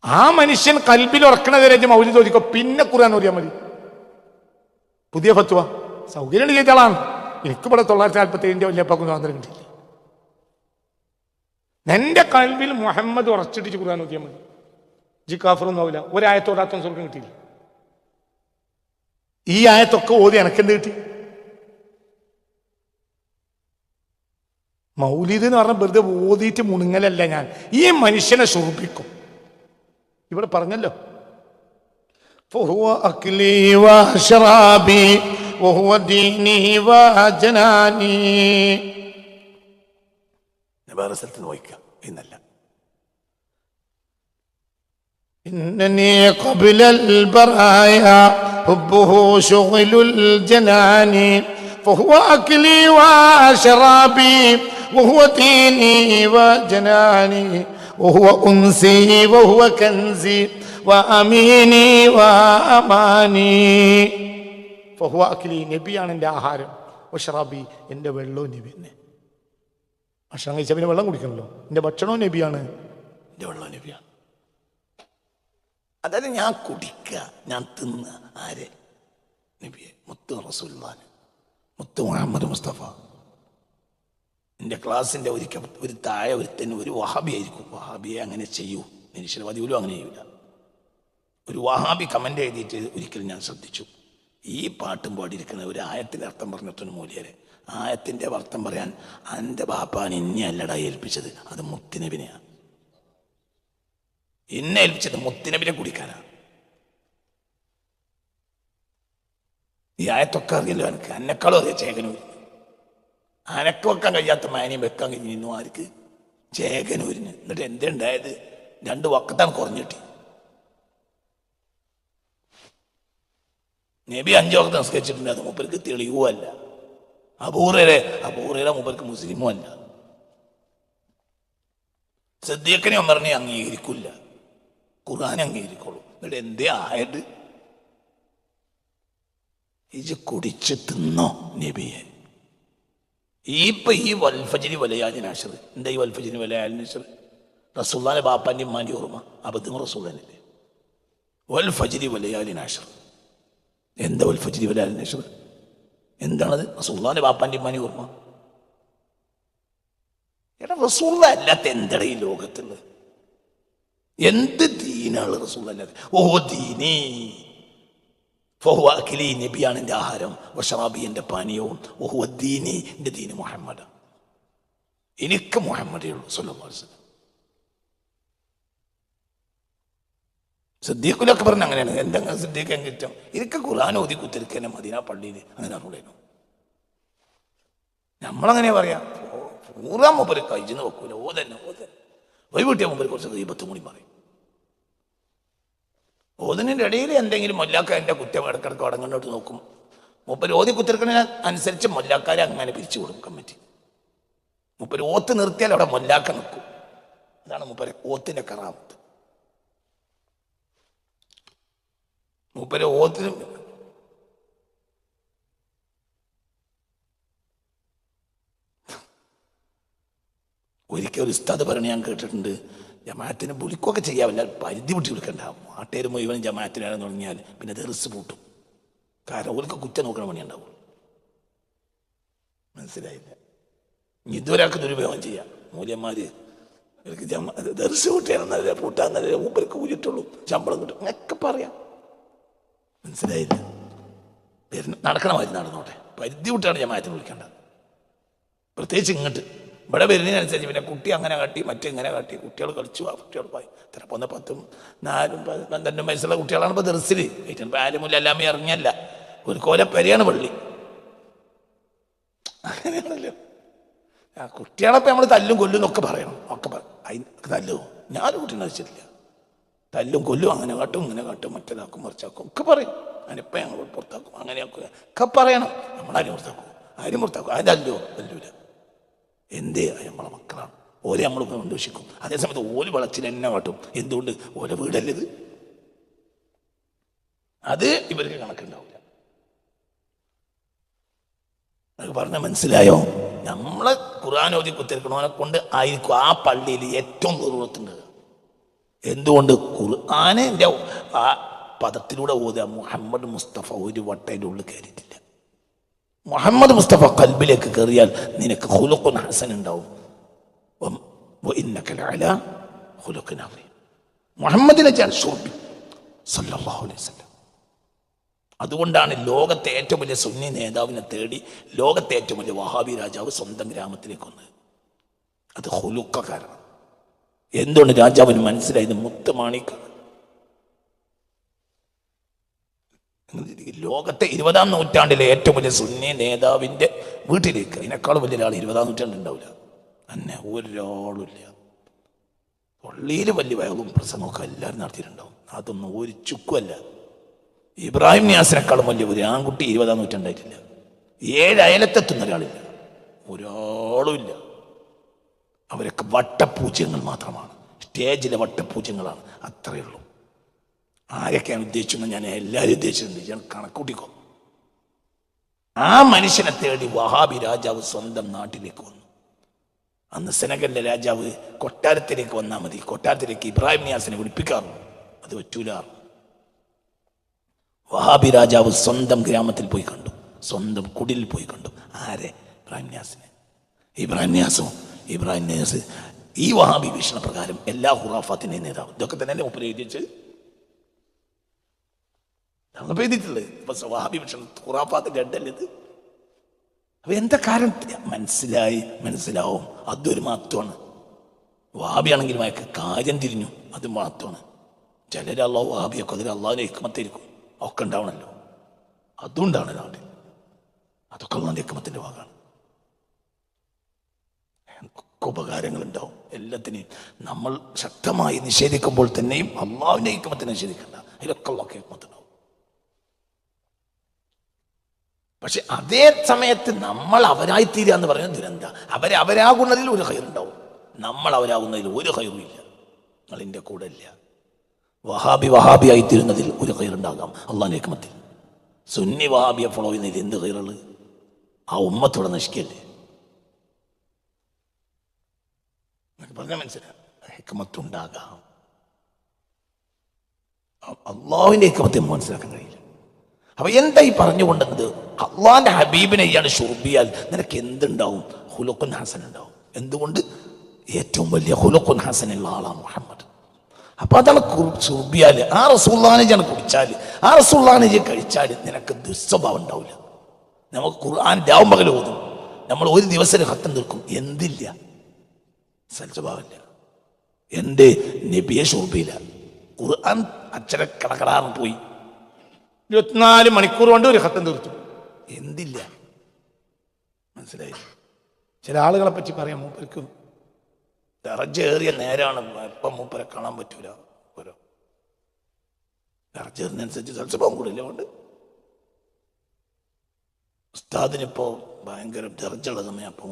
ആ മനുഷ്യൻ കൽബിൽ ഉറക്കണവരെ മൗലിദ് ഓതിക്കോ, പിന്നെ ഖുർആൻ ഓതിയാൽ മതി. പുതിയ ഫത്വ സൗകര്യം ചെയ്ത ആളാണ്. എനിക്കിവിടെ 947 വല്യപ്പാക്കും സ്വാതന്ത്ര്യം കിട്ടിയില്ല. എൻ്റെ കൽബിൽ മുഹമ്മദ് ഉറച്ചിട്ടിച്ച് ഖുർആൻ ഓതിയാൽ മതി. ജി കാഫറൊന്നും ആവില്ല. ഒരായത്തോടാത്തൊന്നും സ്വർഗം കിട്ടിയില്ല. ഈ ആയത്തൊക്കെ ഓതി എനക്കെന്ത് കിട്ടി? മൗലിദ് എന്ന് പറഞ്ഞാൽ വെറുതെ ഓതിയിട്ട് മുണുങ്ങലല്ല. ഞാൻ ഈ മനുഷ്യനെ ശോഭിക്കും. ഇവിടെ പറഞ്ഞല്ലോ, വേറെ സ്ഥലത്ത് നോക്കാം എന്നല്ല. إنني قبل البرايا حبه شغل الجنان فهو أكلي وشرابي وهو ديني وجناني وهو أنسي وهو كنزي وأميني وأماني فهو أكلي നബിയാണ് എൻ്റെ ആഹാരം, വശറാബി എൻ്റെ വെള്ളവും നബി തന്നെ. ഭക്ഷണം കഴിച്ചാൽ പിന്നെ വെള്ളം കുടിക്കണല്ലോ. എൻ്റെ ഭക്ഷണവും നബിയാണ്, എൻ്റെ വെള്ളവും നബിയാണ്. അതായത് ഞാൻ കുടിക്കുക, ഞാൻ തിന്ന ആരെ? നബിയെ, മുത്ത് റസൂലുള്ളാഹി, മുത്ത് മുഹമ്മദ് മുസ്തഫ. എൻ്റെ ക്ലാസ്സിൻ്റെ ഒരു താഴെ ഒരുത്തന് ഒരു വഹാബി ആയിരിക്കും. വഹാബിയെ അങ്ങനെ ചെയ്യൂ, നിരീശ്വരവാദി പോലും അങ്ങനെ ചെയ്യൂല. ഒരു വഹാബി കമൻ്റ് എഴുതിയിട്ട് ഒരിക്കലും ഞാൻ ശ്രദ്ധിച്ചു. ഈ പാട്ടും പാടിയിരിക്കുന്ന ഒരു ആയത്തിൻ്റെ അർത്ഥം പറഞ്ഞിട്ടൊരു മൂല്യരെ, ആയത്തിൻ്റെ അർത്ഥം പറയാൻ എൻ്റെ ബാപ്പാൻ ഇന്നെ അല്ലടാ ഏൽപ്പിച്ചത്, അത് മുത്തുനബിനെയാണ്. എന്നെ ഏൽപ്പിച്ചത് മുത്തുനബിനെ കുടിക്കാനാ. ഈ ആയത്തൊക്കെ അറിയല്ലോ എനിക്ക്, എന്നെക്കാളും അറിയാം ചേകനൂരിന്. അനക്ക് വെക്കാൻ കഴിയാത്ത മാനിയും വെക്കാൻ കഴിഞ്ഞിരുന്നു ആർക്ക്? ചേകനൂരിന്. എന്നിട്ട് എന്തുണ്ടായത്? 2 വക്കത്താണ് കുറഞ്ഞിട്ടി. നബി 5 വക്കത്ത് നിസ്കരിച്ചിട്ടുണ്ട്, അത് മൂപ്പർക്ക് തെളിവുമല്ല. അബൂഹുറൈറ മൂപ്പർക്ക് മുസ്ലിമും അല്ല. സിദ്ദീഖിനെ ഉമറിനെ അംഗീകരിക്കില്ല, ഖുർആൻ അംഗീകരിക്കുള്ളൂ. എന്നിട്ട് എന്തേ ആയത്? ഇജ് കുടിച്ച് തിന്നോ നബിയെ? ഈ വൽഫജിരി വലയാലിനാശർ എന്താ? ഈ വൽഫജിരി വലയാലിനാശർ റസൂലുള്ളാഹിന്റെ ബാപ്പാന്റെ ഉമ്മാന്റെ ഓർമ്മ, അബദ്ധം റസൂലല്ലേ. വൽഫജിരി വലയാലിനാശർ എന്താ? വൽഫജിരി വലയാലിനാശർ എന്താണത്? റസൂലുള്ളാഹിന്റെ ബാപ്പാന്റെ ഉമ്മാന്റെ ഓർമ്മ. എടാ റസൂലുള്ളാഹി അല്ലാത്ത എന്തടാ ഈ ലോകത്തുള്ളത്? എന്ത് ദീനാണ് റസൂലുള്ളാഹി അല്ലാതെ? ഓ ദീനീ ഫഹുവഅഖിലി, നബിയാണ് എൻ്റെ ആഹാരം, വശറാബി എൻ്റെ പാനീയവും, വഹുവ ദീനി, എൻ്റെ ദീന് മുഹമ്മദ്, എനിക്ക് മുഹമ്മദേ ഉള്ളൂ സ്വല്ലല്ലാഹു അലൈഹി വസല്ലം. സിദ്ദീഖുലൊക്കെ പറഞ്ഞ അങ്ങനെയാണ്. എന്തെങ്കിലും സിദ്ദീഖ് എങ്കിറ്റം എനിക്ക് ഖുർആൻ ഓതി കുത്തിരിക്കന്നെ മദീന പള്ളിയിൽ അങ്ങനെ അറിവുള്ളൂ. നമ്മളങ്ങനെ പറയാം, പൂർവ്വം മുമ്പ് കഴിച്ചെന്ന് വെക്കൂല. ഓതന്നെ ഒരു വീട്ടിയ മുമ്പ് കുറച്ച് ദീപത്തും കൂടി പറയും. ഓതിനിൻ്റെ ഇടയിൽ എന്തെങ്കിലും മൊല്ലാക്ക എൻ്റെ കുറ്റം ഇടക്കിടക്ക് അടങ്ങോട്ട് നോക്കും. മൂപ്പര് ഓതി കുത്തിരിക്കുന്നതിന് അനുസരിച്ച് മൊല്ലാക്കാരെ അങ്ങനെ പിരിച്ചു കൊടുക്കും കമ്മിറ്റി. മൂപ്പര് ഓത്ത് നിർത്തിയാൽ അവിടെ മൊല്ലാക്ക നിൽക്കും. അതാണ് മൂപ്പര് ഓത്തിൻ്റെ കറാമത്ത്. മൂപ്പര് ഓത്തിന് ഒരിക്കൽ ഒരു ഉസ്താദ് പറഞ്ഞ് ഞാൻ കേട്ടിട്ടുണ്ട്, ജമാഅത്തിന് വിളിക്കുകയൊക്കെ ചെയ്യാവില്ല, പരിധി വിട്ട് വിളിക്കണ്ടാവും. നാട്ടുകാർ മുഴുവൻ ജമാഅത്തിനാണെന്ന് തുടങ്ങിയാൽ പിന്നെ ദർസ് പൂട്ടും. കാരണം ഓർക്ക് കുറ്റം നോക്കണ പണിയുണ്ടാവും. മനസ്സിലായില്ല? ഇതുവരെയൊക്കെ ദുരുപയോഗം ചെയ്യാം. മൂല്യന്മാര് ഇവർക്ക് ദർസ് കൂട്ടിയാൽ പൂട്ടാന്നല്ല മൂപ്പർക്ക് കൂലിട്ടുള്ളൂ, ശമ്പളം കിട്ടും എന്നൊക്കെ പറയാം. മനസ്സിലായില്ല? നടക്കണ മാതിരി നടന്നോട്ടെ, പരിധി വിട്ടാണ് ജമാഅത്തിന് വിളിക്കേണ്ടത്. പ്രത്യേകിച്ച് ഇങ്ങോട്ട് ഇവിടെ വരുന്നതിനനുസരിച്ച് പിന്നെ കുട്ടി അങ്ങനെ കാട്ടി മറ്റിങ്ങനെ കാട്ടി കുട്ടികൾ കളിച്ചു. ആ കുട്ടികൾ പോയി ചിലപ്പോൾ 10, 4, 12 വയസ്സുള്ള കുട്ടികളാണ് ഇപ്പോൾ ദർസിൽ. ഇപ്പോൾ ആരുമില്ല, എല്ലാമേ ഇറങ്ങിയല്ല, ഒരു കോലപ്പരയാണ് പള്ളി. അങ്ങനെയാണല്ലോ ആ കുട്ടികളെപ്പോൾ നമ്മൾ തല്ലും കൊല്ലും എന്നൊക്കെ പറയണം. അതിന് തല്ലുമോ? ഞാനൊരു കുട്ടീനെ വെച്ചിട്ടില്ല. തല്ലും കൊല്ലും, അങ്ങനെ കാട്ടും ഇങ്ങനെ കാട്ടും, മറ്റേതാക്കും മറിച്ചാക്കും ഒക്കെ പറയും. അതിനിപ്പോൾ ഞങ്ങൾ പുറത്താക്കും, അങ്ങനെയാക്കുക ഒക്കെ പറയണം. നമ്മളാരും പുറത്താക്കും, ആരും പുറത്താക്കും. അതല്ലോ തല്ലൂല. എന്തേ? നമ്മളെ മക്കളാണ്, ഓരെ നമ്മൾ സന്തോഷിക്കും. അതേസമയത്ത് ഓല് വളച്ചിൽ എന്നെ കാട്ടും. എന്തുകൊണ്ട്? ഓലെ വീടല്ലത്. അത് ഇവർക്ക് കണക്കുണ്ടാവില്ല. അതൊക്കെ പറഞ്ഞാൽ മനസ്സിലായോ? നമ്മളെ ഖുർആൻ ഓതി കുത്തിരിക്കണവനെ കൊണ്ട് ആയിരിക്കും ആ പള്ളിയിൽ ഏറ്റവും ദൂരത്തുണ്ട്. എന്തുകൊണ്ട്? ഖുർആനിൻ്റെ ആ പദത്തിലൂടെ ഓതുക. മുഹമ്മദ് മുസ്തഫ ഒരു വട്ടയുടെ ഉള്ളിൽ കയറിയിട്ടില്ല. മുഹമ്മദ് മുസ്തഫ കൽബിലേക്ക് കയറിയാൽ നിനക്ക് ഖുലുഖുൻ ഹസൻ ഉണ്ടാവും. മുഹമ്മദിനെ സല്ലല്ലാഹു അലൈഹി വസല്ലം. അതുകൊണ്ടാണ് ലോകത്തെ ഏറ്റവും വലിയ സുന്നി നേതാവിനെ തേടി ലോകത്തെ ഏറ്റവും വലിയ വഹാബി രാജാവ് സ്വന്തം ഗ്രാമത്തിലേക്ക് വന്നത്. അത് ഖുലുഖ കാരണം. എന്തുകൊണ്ട്? രാജാവിന് മനസ്സിലായത് മുത്തുമാണിക്ക ലോകത്തെ 20-ാം നൂറ്റാണ്ടിലെ ഏറ്റവും വലിയ സുന്നി നേതാവിൻ്റെ വീട്ടിലേക്ക് അതിനേക്കാളും വലിയ ഒരാൾ 20-ാം നൂറ്റാണ്ട് ഉണ്ടാവില്ല. തന്നെ ഒരാളുമില്ല. പള്ളിയിൽ വലിയ വയലും പ്രസംഗമൊക്കെ എല്ലാവരും നടത്തിയിട്ടുണ്ടാവും. അതൊന്നും ഒരു ചുക്കുമല്ല. ഇബ്രാഹിം നിയാസിനേക്കാളും വലിയ ഒരു ആൺകുട്ടി 20-ാം നൂറ്റാണ്ടായിട്ടില്ല. 7 അയലത്തെത്തുന്ന ഒരാളില്ല, ഒരാളുമില്ല. അവരൊക്കെ വട്ടപൂജ്യങ്ങൾ മാത്രമാണ്, സ്റ്റേജിലെ വട്ടപൂജ്യങ്ങളാണ്. അത്രയേ ഉള്ളൂ. ആരൊക്കെയാണ് ഉദ്ദേശിച്ചത്? ഞാൻ എല്ലാവരും ഉദ്ദേശിച്ചിട്ടുണ്ട്. ഞാൻ കണക്കൂട്ടിക്കോ. ആ മനുഷ്യനെ തേടി വഹാബി രാജാവ് സ്വന്തം നാട്ടിലേക്ക് വന്നു. അന്ന് സെനഗലിലെ രാജാവ് കൊട്ടാരത്തിലേക്ക് വന്നാൽ മതി, കൊട്ടാരത്തിലേക്ക് ഇബ്രാഹിം നിയാസിനെ വിളിപ്പിക്കാറുള്ളൂ. അത് പറ്റൂല. വഹാബി രാജാവ് സ്വന്തം ഗ്രാമത്തിൽ പോയി കണ്ടു, സ്വന്തം കുടിലിൽ പോയി കണ്ടു. ആരെ? ഇബ്രാഹിം നിയാസിനെ. ഇബ്രാഹിം നിയാസ് ഈ വഹാബി വീക്ഷണപ്രകാരം എല്ലാ ഖുറാഫാത്തിൻ്റെ നേതാവ്. ഇതൊക്കെ തന്നെ ഒപ്പം എഴുതിച്ച് ഞങ്ങൾ എഴുതിയിട്ടുള്ളത്. ഇപ്പൊ വഹാബി വീക്ഷണം ഖുറാഫാത്തിൻ്റെ അഡല്ലേ ഇത്? അപ്പൊ എന്താ കാരണം? മനസ്സിലാവും. അതൊരു മഹത്വമാണ്. വഹാബിയാണെങ്കിലും അയാൾക്ക് കാര്യം തിരിഞ്ഞു, അത് മഹത്വമാണ്. ചിലർ അള്ളാഹു വഹാബിയൊക്കെ അതിൽ അള്ളാഹിനെ ഹിക്മത്തിരിക്കും ഒക്കെ ഉണ്ടാവണല്ലോ. അതുകൊണ്ടാണ് നാട്ടിൽ. അതൊക്കെ അള്ളാന്റെ ഹിക്മത്തിന്റെ ഭാഗമാണ്. ഒക്കെ ഉപകാരങ്ങളുണ്ടാവും. എല്ലാത്തിനെയും നമ്മൾ ശക്തമായി നിഷേധിക്കുമ്പോൾ തന്നെയും അള്ളാഹുവിന്റെ ഹിക്മത്തിനെ നിഷേധിക്കണ്ട. അതിലൊക്കെ അള്ളാഹ് ഹിക്മത്തുണ്ടാവും. പക്ഷെ അതേ സമയത്ത് നമ്മൾ അവരായിത്തീരുക എന്ന് പറയുന്നത് ദുരന്ത. അവരാകുന്നതിൽ ഒരു ഹൈറുണ്ടാവും, നമ്മൾ അവരാകുന്നതിൽ ഒരു ഹൈറും ഇല്ല. നിങ്ങളിൻ്റെ കൂടെ ഇല്ല. വഹാബി ആയിത്തീരുന്നതിൽ ഒരു ഹൈറുണ്ടാകാം അള്ളാഹിന്റെ ഹിക്മത്തിൽ. സുന്നി വഹാബിയെ ഫോളോ ചെയ്യുന്നതിൽ എന്ത് ഹൈറുള്ളത്? ആ ഉമ്മത്തോടെ നശിക്കല്ലേ. പറഞ്ഞാൽ മനസ്സിലാക്കാം. ഹിക്മത്തുണ്ടാകാം. അള്ളാഹുവിന്റെ ഹിക്മത്തെ മനസ്സിലാക്കാൻ കഴിയില്ല. അപ്പൊ എന്തായി പറഞ്ഞുകൊണ്ടത്? അള്ളാന്റെ ഹബീബിനെ ഇയാണ് ഷുർബിയാൽ നിനക്ക് എന്തുണ്ടാവും? ഹുലുഖുൻ ഹസൻ ഉണ്ടാവും. എന്തുകൊണ്ട്? ഏറ്റവും വലിയ ഹുലുഖുൻ ഹസനുള്ള ആളാണ് മുഹമ്മദ്. അപ്പൊ അതാണ് ഷുർബിയാൽ. ആ റസൂലുള്ളാഹിനെ ഞാൻ കുടിച്ചാൽ, ആ റസൂലുള്ളാഹിനെ ഞാൻ കഴിച്ചാൽ നിനക്ക് ദുസ്വഭാവം ഉണ്ടാവില്ല. നമുക്ക് ഖുർആൻ രാവും പകൽ ഓതും, നമ്മൾ ഒരു ദിവസം ഖത്തം തീർക്കും, എന്തില്ല? സൽസ്വഭാവമില്ല. എൻ്റെ നബിയെ ഷുർബിയില്ല. ഖുർആൻ അക്ഷരക്കടകടാന്ന് പോയി 24 മണിക്കൂർ കൊണ്ട് ഒരു ഖത്തം തീർത്തു. എന്തില്ല? മനസ്സിലായി? ചില ആളുകളെ പറ്റി പറയാം, മൂപ്പർക്ക് ദറജേറിയ നേരാണ്, ഇപ്പം മൂപ്പരെ കാണാൻ പറ്റൂല. ഓരോ ദറജേറിനനുസരിച്ച് സൽസ്വഭാവം കൂടില്ല. അതുകൊണ്ട് ഉസ്താദിനിപ്പോൾ ഭയങ്കര ദർജുള്ള സമയം. അപ്പം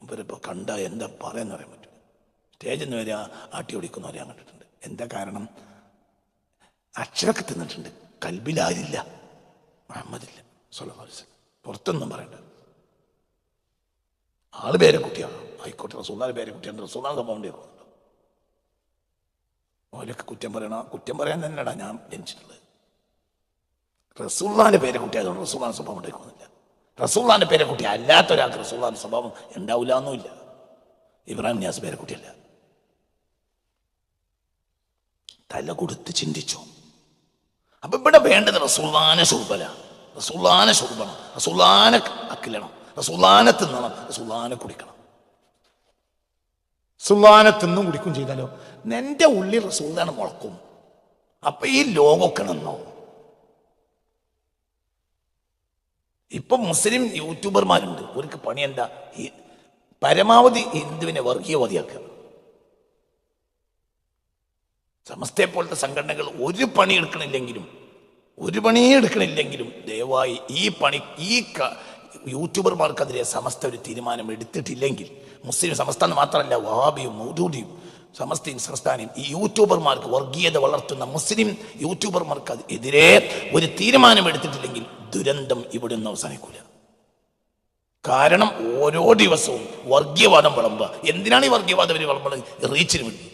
മൂപ്പരിപ്പോൾ കണ്ടാൽ എന്താ പറയാന്ന് പറയാൻ പറ്റില്ല. സ്റ്റേജിൽ നിന്ന് വരെ ആട്ടി ഓടിക്കുന്നവരെ ഞാൻ കണ്ടിട്ടുണ്ട്. എന്താ കാരണം? അക്ഷരമൊക്കെ തിന്നിട്ടുണ്ട്, കൽബിലാരില്ല, മുഹമ്മദില്ല സ്വല്ലല്ലാഹു അലൈഹി വസല്ലം. പുറത്തൊന്നും പറയണ്ട. ആള് പേരെ കുട്ടിയാണ്, ആയിക്കോട്ടെ. റസൂലുള്ളാഹിന്റെ പേരെ കുട്ടിയാണ്. റസൂലുള്ളാഹിന്റെ സ്വഭാവം ഉണ്ടായിരുന്നു. ഓലൊക്കെ കുറ്റം പറയാൻ തന്നെയാണ് ഞാൻ ജനിച്ചിട്ടുള്ളത്. റസൂലുള്ളാഹിന്റെ പേരെ കുട്ടിയായതുകൊണ്ട് റസൂലുള്ളാഹിന്റെ സ്വഭാവം ഉണ്ടായിരുന്നില്ല. റസൂലുള്ളാഹിന്റെ പേരെ കുട്ടി അല്ലാത്ത ഒരാൾക്ക് റസൂലുള്ളാഹിന്റെ സ്വഭാവം ഉണ്ടാവില്ല എന്നുമില്ല. ഇബ്രാഹിം നിയാസ് പേരെ കുട്ടിയല്ല. തല കൊടുത്ത് ചിന്തിച്ചു. അപ്പൊ ഇവിടെ വേണ്ടത് റസൂലുള്ളാഹിനെ ഷുർബല, റസൂലുള്ളാഹിനെ ഷുർബണം, റസൂലുള്ളാഹിനെ അക്കിലണം, റസൂലുള്ളാഹിനെ തിന്നണം, റസൂലുള്ളാഹിനെ കുടിക്കണം. റസൂലുള്ളാഹിനെ തിന്നും കുടിക്കും ചെയ്താലോ നിന്റെ ഉള്ളിൽ റസൂലുള്ളാഹിനെ മുളക്കും. അപ്പൊ ഈ ലോകമൊക്കെ നന്നാവും. ഇപ്പൊ മുസ്ലിം യൂട്യൂബർമാരുണ്ട്. അവർക്ക് പണി എന്താ? ഈ പരമാവധി ഹിന്ദുവിനെ വർഗീയവാദിയാക്കുക. സമസ്തയെ പോലത്തെ സംഘടനകൾ ഒരു പണി എടുക്കണില്ലെങ്കിലും ദയവായി ഈ യൂട്യൂബർമാർക്കെതിരെ സമസ്ത ഒരു തീരുമാനം എടുത്തിട്ടില്ലെങ്കിൽ, മുസ്ലിം സമസ്ത മാത്രമല്ല വഹാബിയും മൗദൂദിയും സമസ്തയും സംസ്ഥാനവും ഈ യൂട്യൂബർമാർക്ക് വർഗീയത വളർത്തുന്ന മുസ്ലിം യൂട്യൂബർമാർക്ക് എതിരെ ഒരു തീരുമാനം എടുത്തിട്ടില്ലെങ്കിൽ ദുരന്തം ഇവിടെ ഒന്നും അവസാനിക്കൂല. കാരണം ഓരോ ദിവസവും വർഗീയവാദം വിളമ്പുക. എന്തിനാണ് ഈ വർഗീയവാദം ഇവർ വിളമ്പുന്നത്? റീച്ചിന് വേണ്ടി.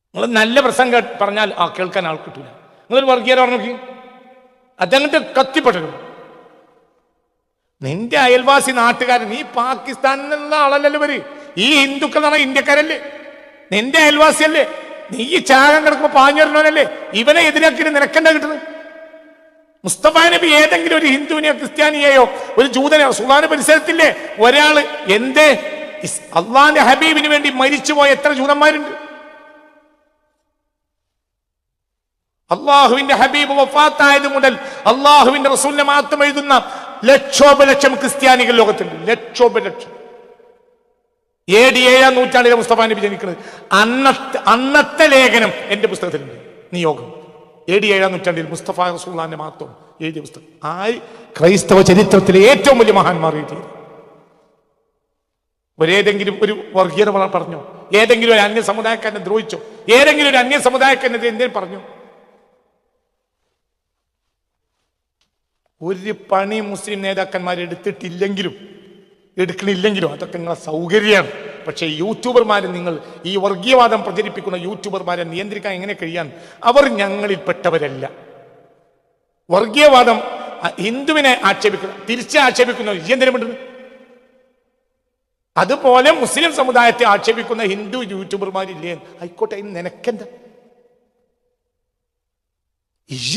നിങ്ങൾ നല്ല പ്രസംഗം പറഞ്ഞാൽ കേൾക്കാൻ ആൾ കിട്ടൂല. നിങ്ങളൊരു വർഗീയത പറഞ്ഞു അതങ്ങോട്ട് കത്തിപ്പെട്ടു. നിന്റെ അയൽവാസി നാട്ടുകാരൻ, നീ പാകിസ്ഥാനിൽ നിന്നുള്ള ആളല്ലല്ലോ വര്. ഈ ഹിന്ദുക്കൾ എന്ന് പറഞ്ഞാൽ ഇന്ത്യക്കാരല്ലേ, നിന്റെ അയൽവാസിയല്ലേ. നീ ഈ ചാകം കിടക്കുമ്പോ പാഞ്ഞു വരണവനല്ലേ. ഇവനെ എതിരാക്കിയിട്ട് നിനക്കെന്താ കിട്ടുന്നത്? മുസ്തഫ നബി ഏതെങ്കിലും ഒരു ഹിന്ദുവിനെയോ ക്രിസ്ത്യാനിയെയോ ഒരു ജൂതനെയോ റസൂലുള്ളാഹിന്റെ പരിസരത്തില്ലേ ഒരാള് എന്തേ അള്ളാന്റെ ഹബീബിന് വേണ്ടി മരിച്ചുപോയ എത്ര ജൂതന്മാരുണ്ട്? അള്ളാഹുവിന്റെ ഹബീബ് വഫാത്തായത് മുതൽ അള്ളാഹുവിന്റെ റസൂലിനെ മാത്രം എഴുതുന്ന ലക്ഷോപലക്ഷം ക്രിസ്ത്യാനികൾ ലോകത്തുണ്ട്. ലക്ഷോപലക്ഷം. AD 7-ാം നൂറ്റാണ്ടിലെ മുസ്തഫ നബി ജനിക്കുന്നത്. അന്നത്തെ ലേഖനം എന്റെ പുസ്തകത്തിലുണ്ട്, നിയോഗം. AD 7-ാം നൂറ്റാണ്ടിൽ മുസ്തഫ റസൂലുള്ളാഹിന്റെ മാത്രം എഴുതിയ പുസ്തകം. ക്രൈസ്തവ ചരിത്രത്തിലെ ഏറ്റവും വലിയ മഹാന്മാർ എഴുതിയത്. ഒരേതെങ്കിലും ഒരു വർഗീയത പറഞ്ഞോ? ഏതെങ്കിലും ഒരു അന്യ സമുദായക്കാരനെ ദ്രോഹിച്ചോ? ഏതെങ്കിലും ഒരു അന്യ സമുദായക്കാരനെ എന്തെങ്കിലും പറഞ്ഞു? ഒരു പണി മുസ്ലിം നേതാക്കന്മാർ എടുക്കണില്ലെങ്കിലും അതൊക്കെ നിങ്ങളെ സൗകര്യമാണ്. പക്ഷേ യൂട്യൂബർമാരെ, നിങ്ങൾ ഈ വർഗീയവാദം പ്രചരിപ്പിക്കുന്ന യൂട്യൂബർമാരെ നിയന്ത്രിക്കാൻ എങ്ങനെ കഴിയാൻ? അവർ ഞങ്ങളിൽപ്പെട്ടവരല്ല. വർഗീയവാദം ഹിന്ദുവിനെ തിരിച്ച് ആക്ഷേപിക്കുന്ന എന്തിനുമുണ്ട്? അതുപോലെ മുസ്ലിം സമുദായത്തെ ആക്ഷേപിക്കുന്ന ഹിന്ദു യൂട്യൂബർമാരില്ലേ? ആയിക്കോട്ടെ, നിനക്കെന്താ?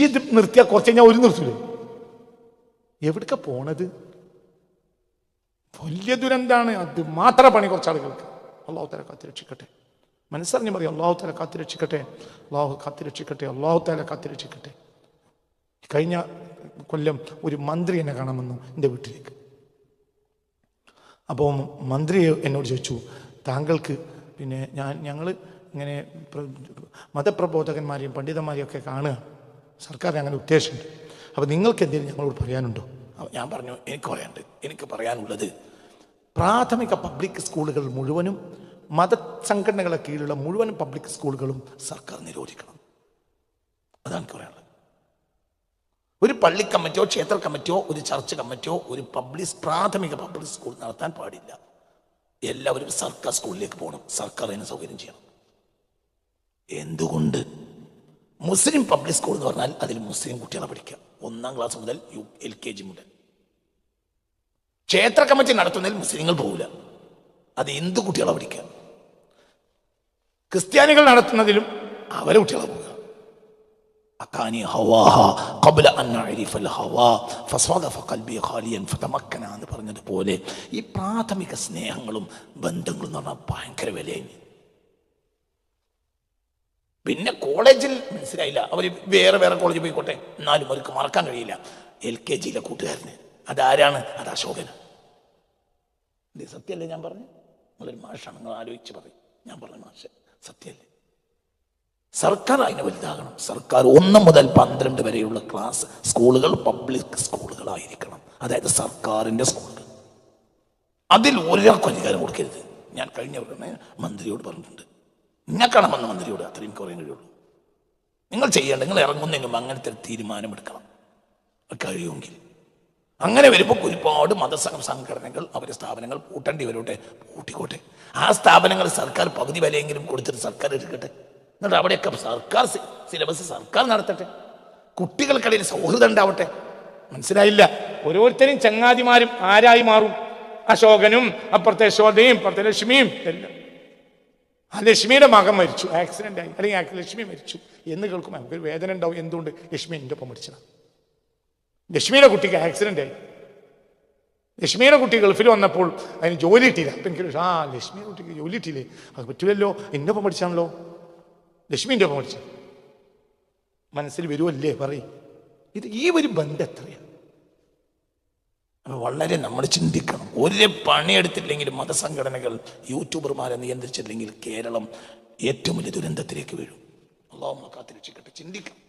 ഇത് നിർത്തിയാൽ കുറച്ച് കഴിഞ്ഞാൽ ഒരു നിർത്തൂലേ? എവിടേക്ക പോണത്? വലിയ ദുരന്താണ്. അത് മാത്രം പണി കുറച്ച് ആളുകൾക്ക്. അള്ളാഹു തആല കാത്തിരക്ഷിക്കട്ടെ. മനസ്സറിഞ്ഞ് പറയും, അള്ളാഹു തആല കാത്തിരക്ഷിക്കട്ടെ, അള്ളാഹു കാത്തിരക്ഷിക്കട്ടെ, അള്ളാഹു തആല കാത്തിരക്ഷിക്കട്ടെ. കഴിഞ്ഞ കൊല്ലം ഒരു മന്ത്രി എന്നെ കാണാൻ വന്നു എൻ്റെ വീട്ടിലേക്ക്. അപ്പോൾ മന്ത്രി എന്നോട് ചോദിച്ചു, താങ്കൾക്ക് പിന്നെ ഞങ്ങൾ ഇങ്ങനെ മതപ്രബോധകന്മാരെയും പണ്ഡിതന്മാരെയും ഒക്കെ കാണുക, സർക്കാരിന് അങ്ങനെ ഉദ്ദേശമുണ്ട്, അപ്പോൾ നിങ്ങൾക്ക് എന്തെങ്കിലും ഞങ്ങളോട് പറയാനുണ്ടോ? ഞാൻ പറഞ്ഞു, എനിക്ക് പറയാനുള്ളത് പ്രാഥമിക പബ്ലിക് സ്കൂളുകൾ മുഴുവനും മതസംഘടനകളെ കീഴിലുള്ള മുഴുവൻ പബ്ലിക് സ്കൂളുകളും സർക്കാർ നിരോധിക്കണം. അതാണ് എനിക്ക് പറയാനുള്ളത്. ഒരു പള്ളി കമ്മിറ്റിയോ ക്ഷേത്ര കമ്മിറ്റിയോ ഒരു ചർച്ച് കമ്മിറ്റിയോ ഒരു പ്രാഥമിക പബ്ലിക് സ്കൂൾ നടത്താൻ പാടില്ല. എല്ലാവരും സർക്കാർ സ്കൂളിലേക്ക് പോകണം, സർക്കാർ അതിന് സൗകര്യം ചെയ്യണം. എന്തുകൊണ്ട്? മുസ്ലിം പബ്ലിക് സ്കൂൾ എന്ന് പറഞ്ഞാൽ അതിൽ മുസ്ലിം കുട്ടികളെ പഠിക്കുക, 1ാം ക്ലാസ് മുതൽ LKG മുതൽ. ക്ഷേത്ര കമ്മിറ്റി നടത്തുന്നതിൽ മുസ്ലിങ്ങൾ പോകില്ല, അത് ഹിന്ദു കുട്ടികളെ പഠിക്കുക. ക്രിസ്ത്യാനികൾ നടത്തുന്നതിലും അവരെ കുട്ടികളെ പോകുക. എന്ന് പറഞ്ഞതുപോലെ ഈ പ്രാഥമിക സ്നേഹങ്ങളും ബന്ധങ്ങളും എന്ന് പറഞ്ഞാൽ ഭയങ്കര വിലയാണ്. പിന്നെ കോളേജിൽ മനസ്സിലായില്ല, അവർ വേറെ കോളേജിൽ പോയിക്കോട്ടെ, എന്നാലും അവർക്ക് മറക്കാൻ കഴിയില്ല LKGയിലെ കൂട്ടുകാരന്. അതാരാണ്? അത് അശോകന്. ഇത് സത്യമല്ലേ ഞാൻ പറഞ്ഞു? നിങ്ങളൊരു മാഷാണ്, നിങ്ങൾ ആലോചിച്ച് പറയും. ഞാൻ പറഞ്ഞ മാഷ സത്യമല്ലേ? സർക്കാർ അതിന് വലുതാകണം. സർക്കാർ 1 മുതൽ 12 വരെയുള്ള സ്കൂളുകൾ പബ്ലിക് സ്കൂളുകളായിരിക്കണം, അതായത് സർക്കാരിൻ്റെ സ്കൂളുകൾ. അതിൽ ഒരാൾക്കും അധികാരം കൊടുക്കരുത്. ഞാൻ കഴിഞ്ഞ ഉടനെ മന്ത്രിയോട് പറഞ്ഞിട്ടുണ്ട്, ഞാൻ കാണാമെന്ന മന്ത്രിയോട്, അത്രയും എനിക്ക് പറയാൻ കഴിയുള്ളൂ. നിങ്ങൾ ചെയ്യേണ്ട, നിങ്ങൾ ഇറങ്ങുന്നതിന് മുമ്പ് അങ്ങനത്തെ ഒരു തീരുമാനമെടുക്കണം കഴിയുമെങ്കിൽ. അങ്ങനെ വരുമ്പോൾ ഒരുപാട് സംഘടനകൾ അവരുടെ സ്ഥാപനങ്ങൾ പൂട്ടേണ്ടി വരോട്ടെ, പൂട്ടിക്കോട്ടെ. ആ സ്ഥാപനങ്ങൾ സർക്കാർ പകുതി വിലയെങ്കിലും കൊടുത്തിട്ട് സർക്കാർ എടുക്കട്ടെ. എന്നിട്ട് അവിടെയൊക്കെ സർക്കാർ സിലബസ് സർക്കാർ നടത്തട്ടെ, കുട്ടികൾക്കിടയിൽ സൗഹൃദം ഉണ്ടാവട്ടെ. മനസ്സിലായില്ല? ഓരോരുത്തരും ചങ്ങാതിമാരും ആരായി മാറും? അശോകനും അപ്പുറത്തെ യശോദയും അപ്പുറത്തെ ലക്ഷ്മിയും എല്ലാം. ആ ലക്ഷ്മിയുടെ മകൻ മരിച്ചു, ആക്സിഡന്റ് ആയി, അല്ലെങ്കിൽ ലക്ഷ്മി മരിച്ചു എന്ന് കേൾക്കുമ്പോൾ നമുക്കൊരു വേദന ഉണ്ടാവും. എന്തുകൊണ്ട്? ലക്ഷ്മി എൻ്റെ ഒപ്പം മരിച്ചതാണ്. ലക്ഷ്മിയുടെ കുട്ടിക്ക് ആക്സിഡന്റ് ആയി. ലക്ഷ്മിയുടെ കുട്ടി ഗൾഫിൽ വന്നപ്പോൾ അതിന് ജോലി കിട്ടിയില്ല. അപ്പം എനിക്ക് ലക്ഷ്മിയുടെ കുട്ടിക്ക് ജോലി കിട്ടിയില്ലേ, അത് പറ്റില്ലല്ലോ, എൻ്റെ ഒപ്പം പഠിച്ചാണല്ലോ, ലക്ഷ്മിൻ്റെ ഒപ്പം പഠിച്ച മനസ്സിൽ വരുമല്ലേ? പറയും. ഈ ഒരു ബന്ധം എത്രയാണ്? വളരെ നമ്മൾ ചിന്തിക്കണം. ഒരു പണിയെടുത്തില്ലെങ്കിലും മതസംഘടനകൾ യൂട്യൂബർമാരെ നിയന്ത്രിച്ചില്ലെങ്കിൽ കേരളം ഏറ്റവും വലിയ ദുരന്തത്തിലേക്ക് വീഴും. അല്ലാഹു നമ്മെ കാത്തിരക്ഷിക്കട്ടെ. ചിന്തിക്കണം.